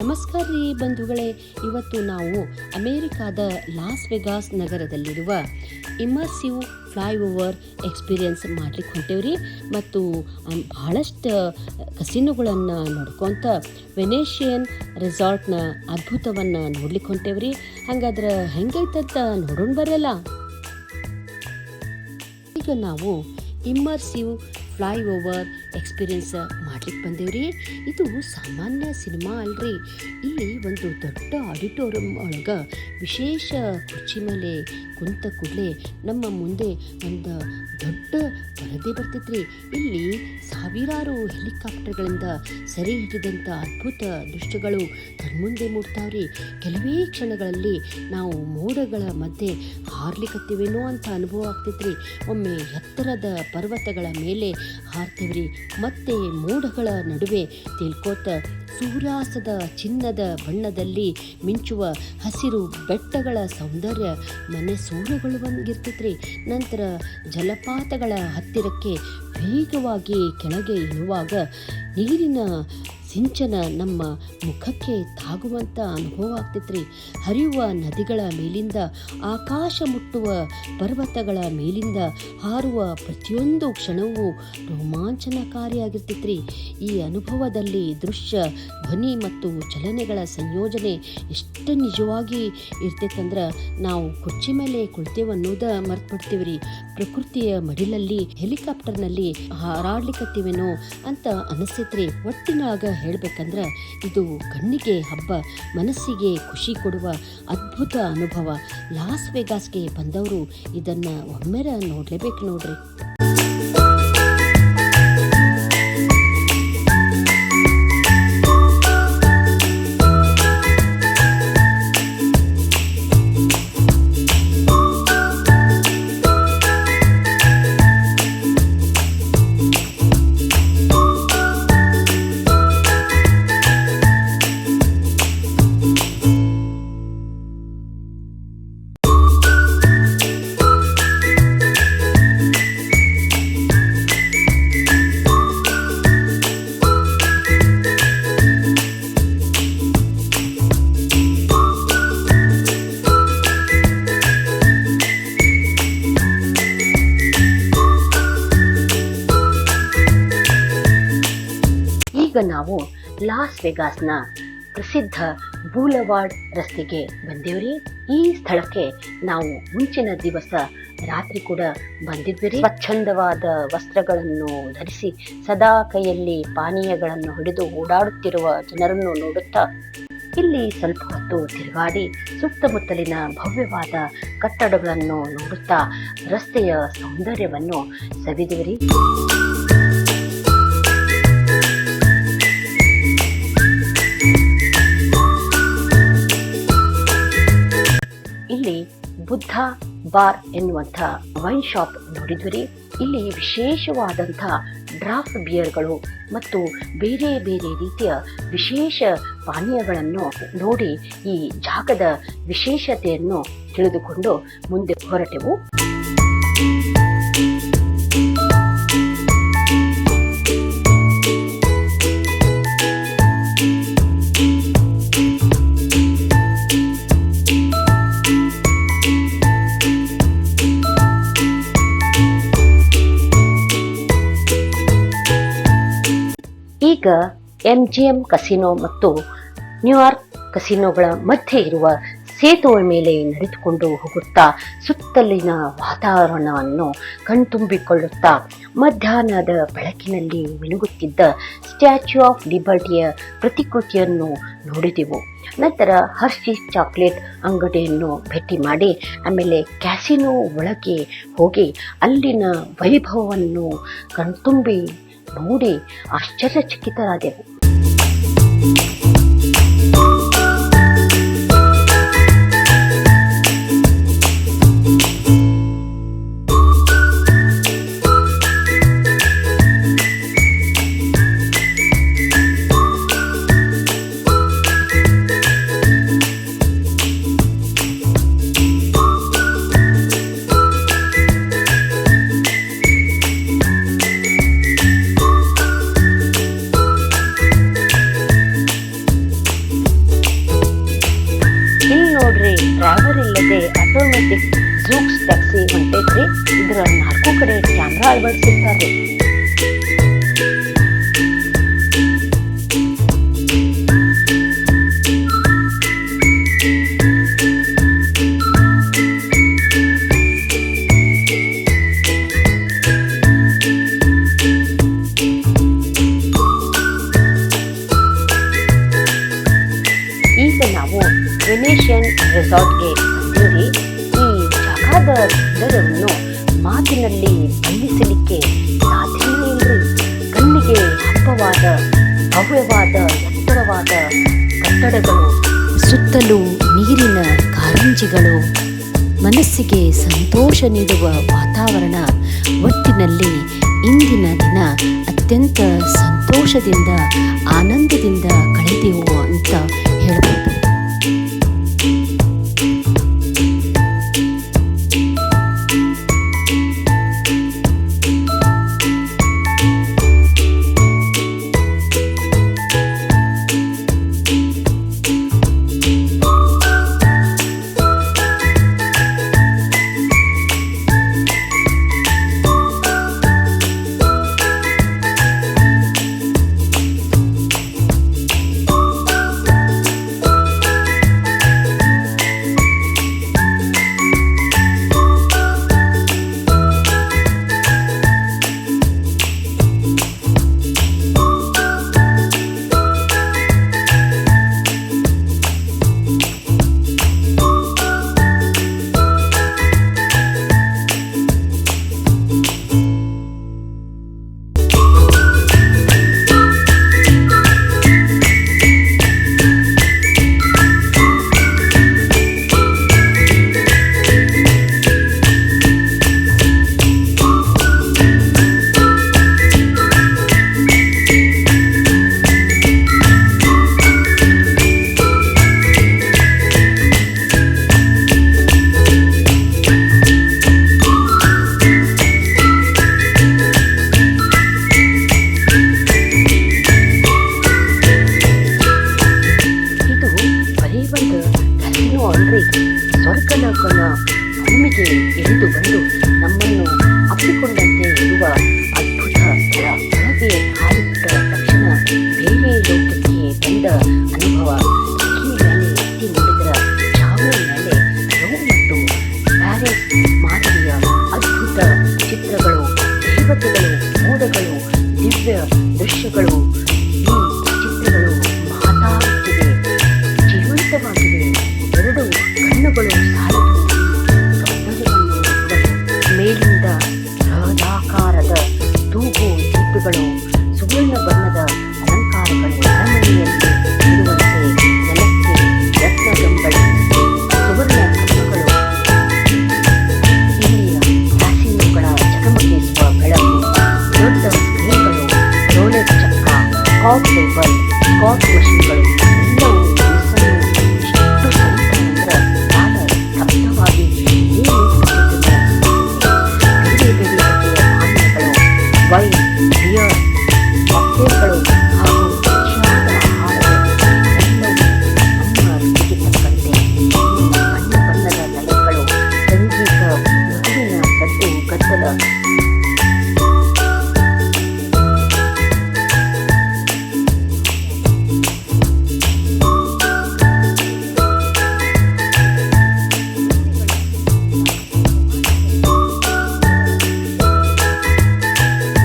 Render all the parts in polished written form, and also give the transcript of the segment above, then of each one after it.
ನಮಸ್ಕಾರ ರೀ ಬಂಧುಗಳೇ. ಇವತ್ತು ನಾವು ಅಮೇರಿಕಾದ ಲಾಸ್ ವೆಗಾಸ್ ನಗರದಲ್ಲಿರುವ ಇಮರ್ಸಿವ್ ಫ್ಲೈಓವರ್ ಎಕ್ಸ್ಪೀರಿಯನ್ಸ್ ಮಾಡ್ಲಿಕ್ಕೆ ಹೊಂಟೇವ್ರಿ. ಮತ್ತು ಬಹಳಷ್ಟು ಕಸಿನೋಗಳನ್ನು ನೋಡ್ಕೊತ ವೆನೇಷಿಯನ್ ರೆಸಾರ್ಟ್ನ ಅದ್ಭುತವನ್ನು ನೋಡ್ಲಿಕ್ಕೆ ಹೊಂಟೇವ್ರಿ. ಹಂಗಾದ್ರೆ ಹೆಂಗೈತಂತ ನೋಡೋಣ ಬರಲ್ಲ. ಈಗ ನಾವು ಇಮರ್ಸಿವ್ ಫ್ಲೈಓವರ್ ಎಕ್ಸ್ಪೀರಿಯನ್ಸ್ ಮಾಡ್ಲಿಕ್ಕೆ ಬಂದೇವ್ರಿ. ಇದು ಸಾಮಾನ್ಯ ಸಿನಿಮಾ ಅಲ್ರಿ. ಇಲ್ಲಿ ಒಂದು ದೊಡ್ಡ ಆಡಿಟೋರಿಯಂ ಒಳಗೆ ವಿಶೇಷ ಕುರ್ಚಿ ಮೇಲೆ ಕುಂತ ಕೂಡಲೇ ನಮ್ಮ ಮುಂದೆ ಒಂದು ದೊಡ್ಡ ಪರದೆ ಬರ್ತೈತ್ರಿ. ಇಲ್ಲಿ ಸಾವಿರಾರು ಹೆಲಿಕಾಪ್ಟರ್ಗಳಿಂದ ಸೆರೆ ಹಿಡಿದಂಥ ಅದ್ಭುತ ದೃಶ್ಯಗಳು ಕಣ್ಮುಂದೆ ಮೂಡ್ತಾವ್ರಿ. ಕೆಲವೇ ಕ್ಷಣಗಳಲ್ಲಿ ನಾವು ಮೋಡಗಳ ಮಧ್ಯೆ ಹಾರ್ಲಿಕ್ಕತ್ತೀವೇನೋ ಅಂತ ಅನುಭವ ಆಗ್ತೈತ್ರಿ. ಒಮ್ಮೆ ಎತ್ತರದ ಪರ್ವತಗಳ ಮೇಲೆ ಹಾರ್ತೀವ್ರಿ, ಮತ್ತೆ ಮೋಡಗಳ ನಡುವೆ ತೇಲ್ಕೋತ ಸೂರ್ಯಾಸ್ತದ ಚಿನ್ನದ ಬಣ್ಣದಲ್ಲಿ ಮಿಂಚುವ ಹಸಿರು ಬೆಟ್ಟಗಳ ಸೌಂದರ್ಯ ಮನೆ ಸೂರ್ಯಗೊಳ್ಳುವಂಗಿರ್ತೈತ್ರಿ. ನಂತರ ಜಲಪಾತಗಳ ಹತ್ತಿರಕ್ಕೆ ವೇಗವಾಗಿ ಕೆಳಗೆ ಇಳುವಾಗ ನೀರಿನ ಸಿಂಚನ ನಮ್ಮ ಮುಖಕ್ಕೆ ತಾಗುವಂಥ ಅನುಭವ ಆಗ್ತೈತ್ರಿ. ಹರಿಯುವ ನದಿಗಳ ಮೇಲಿಂದ ಆಕಾಶ ಮುಟ್ಟುವ ಪರ್ವತಗಳ ಮೇಲಿಂದ ಹಾರುವ ಪ್ರತಿಯೊಂದು ಕ್ಷಣವೂ ರೋಮಾಂಚನಕಾರಿಯಾಗಿರ್ತೈತ್ರಿ. ಈ ಅನುಭವದಲ್ಲಿ ದೃಶ್ಯ, ಧ್ವನಿ ಮತ್ತು ಚಲನೆಗಳ ಸಂಯೋಜನೆ ಎಷ್ಟು ನಿಜವಾಗಿ ಇರ್ತೈತಂದ್ರೆ ನಾವು ಕುರ್ಚಿ ಮೇಲೆ ಕುಳಿತೇವೆ ಅನ್ನೋದ ಮರ್ತ್ಬಿಡ್ತೀವ್ರಿ. ಪ್ರಕೃತಿಯ ಮಡಿಲಲ್ಲಿ ಹೆಲಿಕಾಪ್ಟರ್ನಲ್ಲಿ ಹಾರಾಡ್ಲಿಕ್ಕತ್ತೀವೇನೋ ಅಂತ ಅನಿಸ್ತೈತ್ರಿ. ಒಟ್ಟಿನಾಗ ಹೇಳ್ಬೇಕಂದ್ರೆ ಇದು ಕಣ್ಣಿಗೆ ಹಬ್ಬ, ಮನಸ್ಸಿಗೆ ಖುಷಿ ಕೊಡುವ ಅದ್ಭುತ ಅನುಭವ. ಲಾಸ್ ವೆಗಾಸ್ಗೆ ಬಂದವರು ಇದನ್ನ ಒಮ್ಮೆರ ನೋಡ್ಲೇಬೇಕು ನೋಡ್ರಿ. ಈಗ ನಾವು ಲಾಸ್ ವೆಗಾಸ್ನ ಪ್ರಸಿದ್ಧ ಬೂಲವಾರ್ಡ್ ರಸ್ತೆಗೆ ಬಂದೇವ್ರಿ. ಈ ಸ್ಥಳಕ್ಕೆ ನಾವು ಮುಂಚಿನ ದಿವಸ ರಾತ್ರಿ ಕೂಡ ಬಂದಿದ್ವಿ. ಸ್ವಚ್ಛಂದವಾದ ವಸ್ತ್ರಗಳನ್ನು ಧರಿಸಿ ಸದಾ ಕೈಯಲ್ಲಿ ಪಾನೀಯಗಳನ್ನು ಹಿಡಿದು ಓಡಾಡುತ್ತಿರುವ ಜನರನ್ನು ನೋಡುತ್ತಾ ಇಲ್ಲಿ ಸ್ವಲ್ಪ ಹೊತ್ತು ತಿರುಗಾಡಿ ಸುತ್ತಮುತ್ತಲಿನ ಭವ್ಯವಾದ ಕಟ್ಟಡಗಳನ್ನು ನೋಡುತ್ತಾ ರಸ್ತೆಯ ಸೌಂದರ್ಯವನ್ನು ಸವಿದಿರಿ. ಇಲ್ಲಿ ಬುದ್ಧ ಬಾರ್ ಎನ್ನುವಂಥ ವೈನ್ ಶಾಪ್ ನೋಡಿದ್ವಿ. ಇಲ್ಲಿ ವಿಶೇಷವಾದಂಥ ಡ್ರಾಫ್ಟ್ ಬಿಯರ್ಗಳು ಮತ್ತು ಬೇರೆ ಬೇರೆ ರೀತಿಯ ವಿಶೇಷ ಪಾನೀಯಗಳನ್ನು ನೋಡಿ ಈ ಜಾಗದ ವಿಶೇಷತೆಯನ್ನು ತಿಳಿದುಕೊಂಡು ಮುಂದೆ ಹೊರಟೆವು. ಈಗ MGM ಕಸಿನೋ ಮತ್ತು ನ್ಯೂಯಾರ್ಕ್ ಕಸಿನೋಗಳ ಮಧ್ಯೆ ಇರುವ ಸೇತುವೆ ಮೇಲೆ ನಡೆದುಕೊಂಡು ಹೋಗುತ್ತಾ ಸುತ್ತಲಿನ ವಾತಾವರಣವನ್ನು ಕಣ್ತುಂಬಿಕೊಳ್ಳುತ್ತಾ ಮಧ್ಯಾಹ್ನದ ಬೆಳಕಿನಲ್ಲಿ ಮಿನುಗುತ್ತಿದ್ದ ಸ್ಟ್ಯಾಚ್ಯೂ ಆಫ್ ಲಿಬರ್ಟಿಯ ಪ್ರತಿಕೃತಿಯನ್ನು ನೋಡಿದೆವು. ನಂತರ ಹರ್ಷೀಸ್ ಚಾಕ್ಲೇಟ್ ಅಂಗಡಿಯನ್ನು ಭೇಟಿ ಮಾಡಿ ಆಮೇಲೆ ಕ್ಯಾಸಿನೋ ಒಳಗೆ ಹೋಗಿ ಅಲ್ಲಿನ ವೈಭವವನ್ನು ಕಣ್ತುಂಬಿ ನೋಡಿ ಆಶ್ಚರ್ಯಚಕಿತರಾದೆವು. ಇಲ್ಲಿ ನೋಡ್ರಿ, ಡ್ರೈವರ್ ಇಲ್ಲದೆ ಆಟೋಮೆಟಿಕ್ ಜೂಕ್ಸ್ ಟ್ಯಾಕ್ಸಿ ಹೊಂಟೈತ್ರಿ. ಇದ್ರ 4 ಕಡೆ ಕ್ಯಾಮ್ರಾ ಅಳವಡಿಸಿರ್ತಾರ್ರಿ. ಈಗ ನಾವು ವೆನೇಷಿಯನ್ ರೆಸಾರ್ಟ್ಗೆ ಬಂದಿವ್ರಿ. ಈ ಜಾಗದ ಸೌಂದರ್ಯವನ್ನು ಮಾತಿನಲ್ಲಿ ಬಣ್ಣಿಸಲಿಕ್ಕೆ ಸಾಧ್ಯನೇ ಇಲ್ರಿ. ಕಣ್ಣಿಗೆ ಹಬ್ಬವಾದ ಭವ್ಯವಾದ ಎತ್ತರವಾದ ಕಟ್ಟಡಗಳು, ಸುತ್ತಲೂ ನೀರಿನ ಕಾರಂಜಿಗಳು, ಮನಸ್ಸಿಗೆ ಸಂತೋಷ ನೀಡುವ ವಾತಾವರಣ. ಒಟ್ಟಿನಲ್ಲಿ ಇಂದಿನ ದಿನ ಅತ್ಯಂತ ಸಂತೋಷದಿಂದ ಆನಂದದಿಂದ ಕಳೆದೆವು ಅಂತ ಹೇಳ್ಬೋದು. ಸ್ವರ್ಗಲೋಕನ ಭೂಮಿಗೆ ಇಳಿದು ಬಂದು ನಮ್ಮನ್ನು ಅಪ್ಪಿಕೊಂಡಂತೆ ಇರುವ ಅದ್ಭುತ ಸ್ಥಳ. ಹಾಗೆ ಹಾರಿಬಿಟ್ಟ ತಕ್ಷಣ ಬೇರೆ ಲೋಕಕ್ಕೆ ಬಂದ ಅನುಭವ. ಈ ಮೇಲೆ ಎತ್ತಿ ನೋಡಿದರ ಚಾವೆ ಮೇಲೆ ರೋಮ್ ಮತ್ತು ಪ್ಯಾರಿಸ್ ಮಾದರಿಯ ಅದ್ಭುತ ಚಿತ್ರಗಳು, ದೇವತೆಗಳು, ಮೋಡಗಳು, ದಿವ್ಯ ದೃಶ್ಯಗಳು. ಈ ಚಿತ್ರಗಳು ಮಾತಾಡುತ್ತಿವೆ, ಜೀವಂತವಾಗಿವೆ. ಎರಡು ಕಣ್ಣುಗಳು ಸಾಲದು ಸೌಂದರ್ಯವನ್ನು ನೋಡಲು. ಮೇಲಿಂದ ಬೃಹದಾಕಾರದ ತೂಗು ದೀಪಗಳು, ಸುವರ್ಣ ಬಣ್ಣದ ಅಲಂಕಾರಗಳು, ಅರಮನೆಯಲ್ಲಿ ಇರುವಂತೆ ನೆಲಕ್ಕೆ ರತ್ನಗಂಬಳಿ, ಸುವರ್ಣ ಕಂಬಗಳು, ಇಲ್ಲಿಯ ಕ್ಯಾಸಿನೋಗಳ ಚಕಮಕಿಸುವ ಬೆಳಕು, ದೊಡ್ಡ ಸ್ಕ್ರೀನ್ಗಳು, ರೋಲೆಟ್ ಚಕ್ರ, ಕಾಕ್ ಟೇಬಲ್, ಸ್ಕಾಟ್ ಮಷಿನ್ಗಳು ಎಲ್ಲವೂ ವೈನ್, ಬಿಯರ್, ಕಾಕ್ಟೇಲ್ಗಳು ಹಾಗೂ ರುಚಿಯಾದ ಆಹಾರಗಳು ಎಲ್ಲವೂ ನಮ್ಮ ರುಚಿಗೆ ತಕ್ಕಂತೆ. ಬಣ್ಣ ಬಣ್ಣದ ಲೈಟ್ಗಳು, ಸಂಗೀತ, ಮಗುವಿನ ಸದ್ದು ಗದ್ದಲ.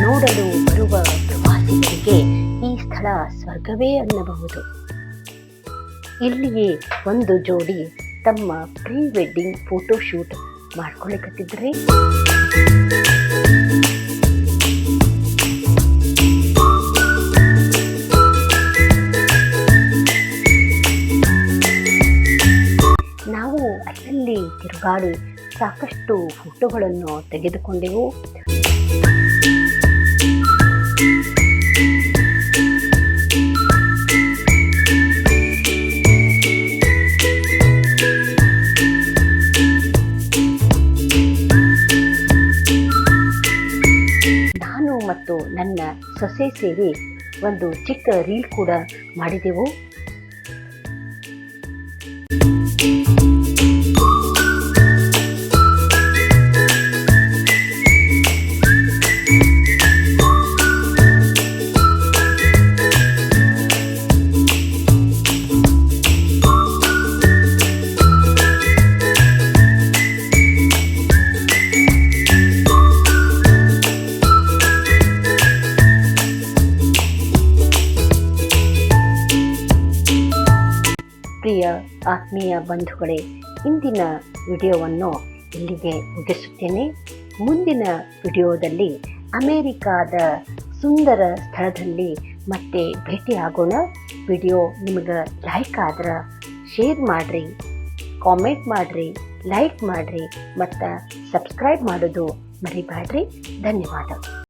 ನೋಡಲು ಬರುವ ಪ್ರವಾಸಿಗರಿಗೆ ಈ ಸ್ಥಳ ಸ್ವರ್ಗವೇ ಅನ್ನಬಹುದು. ಇಲ್ಲಿಯೇ ಒಂದು ಜೋಡಿ ತಮ್ಮ ಪ್ರೀ ವೆಡ್ಡಿಂಗ್ ಫೋಟೋ ಶೂಟ್ ಮಾಡ್ಕೊಳ್ಳಿಕತ್ತಿದ್ರಿ. ನಾವು ಅಲ್ಲಲ್ಲಿ ತಿರುಗಾಡಿ ಸಾಕಷ್ಟು ಫೋಟೋಗಳನ್ನು ತೆಗೆದುಕೊಂಡೆವು. ನಾನು ಮತ್ತು ನನ್ನ ಸೊಸೆ ಸೇರಿ ಒಂದು ಚಿಕ್ಕ ರೀಲ್ ಕೂಡ ಮಾಡಿದೆವು. ಪ್ರಿಯ ಆತ್ಮೀಯ ಬಂಧುಗಳೇ, ಇಂದಿನ ವಿಡಿಯೋವನ್ನು ಇಲ್ಲಿಗೆ ಮುಗಿಸುತ್ತೇನೆ. ಮುಂದಿನ ವಿಡಿಯೋದಲ್ಲಿ ಅಮೇರಿಕಾದ ಸುಂದರ ಸ್ಥಳದಲ್ಲಿ ಮತ್ತೆ ಭೇಟಿಯಾಗೋಣ. ವಿಡಿಯೋ ನಿಮಗೆ ಲೈಕ್ ಆದ್ರೆ ಶೇರ್ ಮಾಡಿರಿ, ಕಾಮೆಂಟ್ ಮಾಡಿರಿ, ಲೈಕ್ ಮಾಡಿರಿ ಮತ್ತು ಸಬ್ಸ್ಕ್ರೈಬ್ ಮಾಡೋದು ಮರಿಬೇಡ್ರಿ. ಧನ್ಯವಾದ.